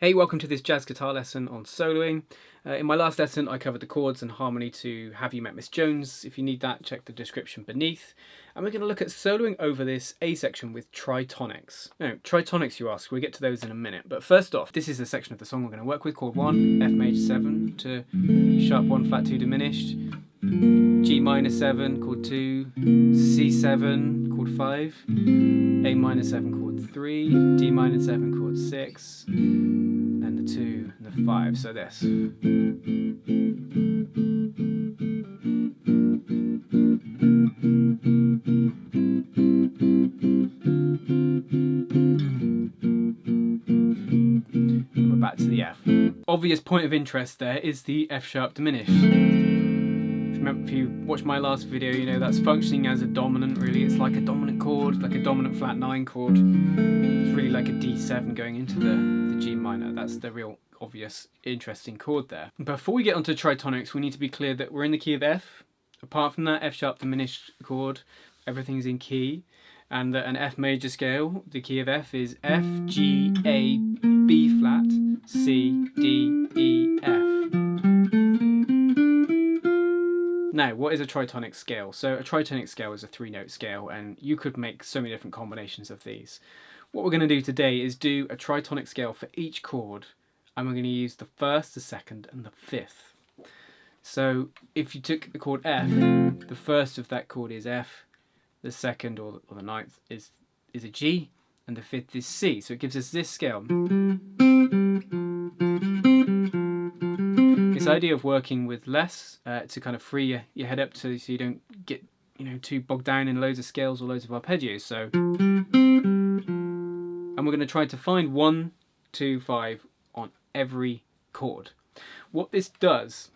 Hey, welcome to this jazz guitar lesson on soloing. In my last lesson I covered the chords and harmony to Have You Met Miss Jones. If you need that, check the description beneath. And we're going to look at soloing over this A section with tritonics. Now, tritonics you ask, we'll get to those in a minute. But first off, this is the section of the song we're going to work with. Chord 1, F major 7 to sharp 1, flat 2 diminished, G minor 7, chord 2, C7, chord 5, A minor 7, chord 3, D minor 7, chord 6, and the 2 and the 5, so this. And we're back to the F. Obvious point of interest there is the F sharp diminished. If you watch my last video, you know that's functioning as a dominant, really. It's like a dominant chord, like a dominant flat 9 chord. It's really like a D7 going into the G minor. That's the real obvious interesting chord there. Before we get onto tritonics, we need to be clear that we're in the key of F. Apart from that F sharp diminished chord, everything's in key. And that an F major scale, the key of F is F, G, A, B flat, C, D, E, F. Now, what is a tritonic scale? So a tritonic scale is a 3-note scale, and you could make so many different combinations of these. What we're going to do today is do a tritonic scale for each chord, and we're going to use the first, the second, and the fifth. So if you took the chord F, the first of that chord is F, the second or the ninth is a G, and the fifth is C. So it gives us this scale. This idea of working with less to kind of free your head up so you don't get too bogged down in loads of scales or loads of arpeggios. So, and we're going to try to find 1, 2, 5 on every chord. What this does,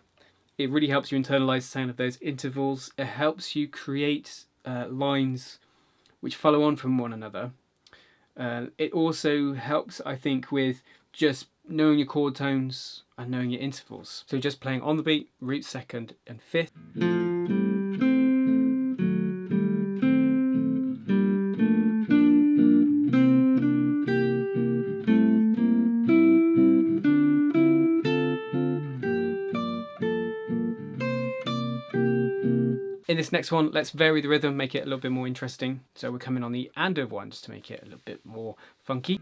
it really helps you internalize the sound of those intervals. It helps you create lines which follow on from one another. It also helps, I think, with just knowing your chord tones and knowing your intervals. So just playing on the beat, root second and fifth. In this next one, let's vary the rhythm, make it a little bit more interesting. So we're coming on the and of one just to make it a little bit more funky.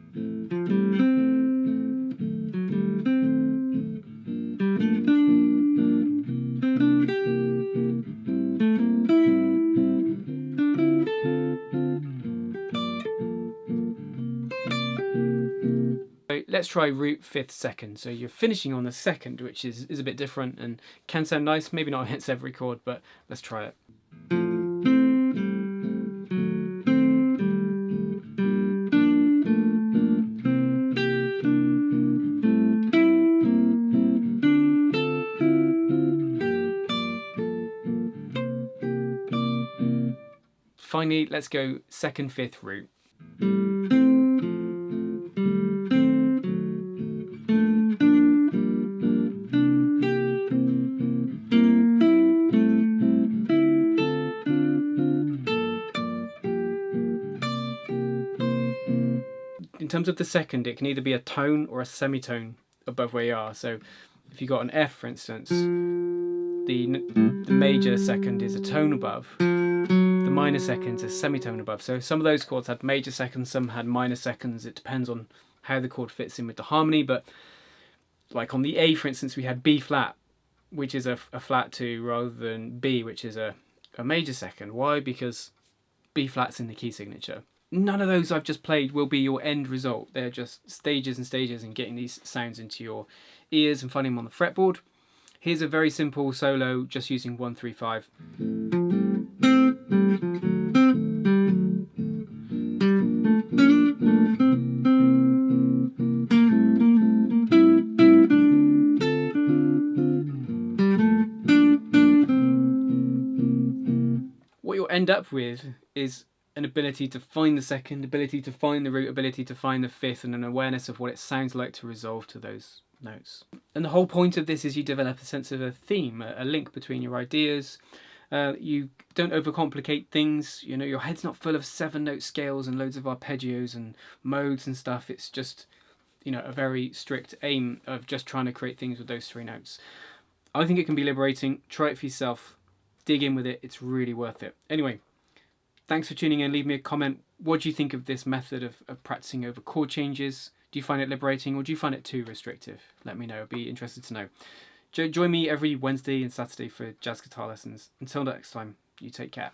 So let's try root fifth second. So you're finishing on the second, which is a bit different and can sound nice. Maybe not against every chord, but let's try it. Finally, let's go second, fifth root. In terms of the second, it can either be a tone or a semitone above where you are. So if you got an F, for instance, the major second is a tone above. The minor second's a semitone above. So some of those chords had major seconds, some had minor seconds. It depends on how the chord fits in with the harmony. But like on the A, for instance, we had B flat, which is a flat 2, rather than B, which is a major second. Why? Because B flat's in the key signature. None of those I've just played will be your end result. They're just stages and stages and getting these sounds into your ears and finding them on the fretboard. Here's a very simple solo just using 1, 3, 5. What you'll end up with is an ability to find the second, ability to find the root, ability to find the fifth, and an awareness of what it sounds like to resolve to those notes. And the whole point of this is you develop a sense of a theme, a link between your ideas. You don't overcomplicate things. You know, your head's not full of 7-note scales and loads of arpeggios and modes and stuff. It's just a very strict aim of just trying to create things with those 3 notes. I think it can be liberating. Try it for yourself. Dig in with it. It's really worth it. Anyway, thanks for tuning in. Leave me a comment. What do you think of this method of practicing over chord changes? Do you find it liberating, or do you find it too restrictive? Let me know. I'd be interested to know. Join me every Wednesday and Saturday for jazz guitar lessons. Until next time, you take care.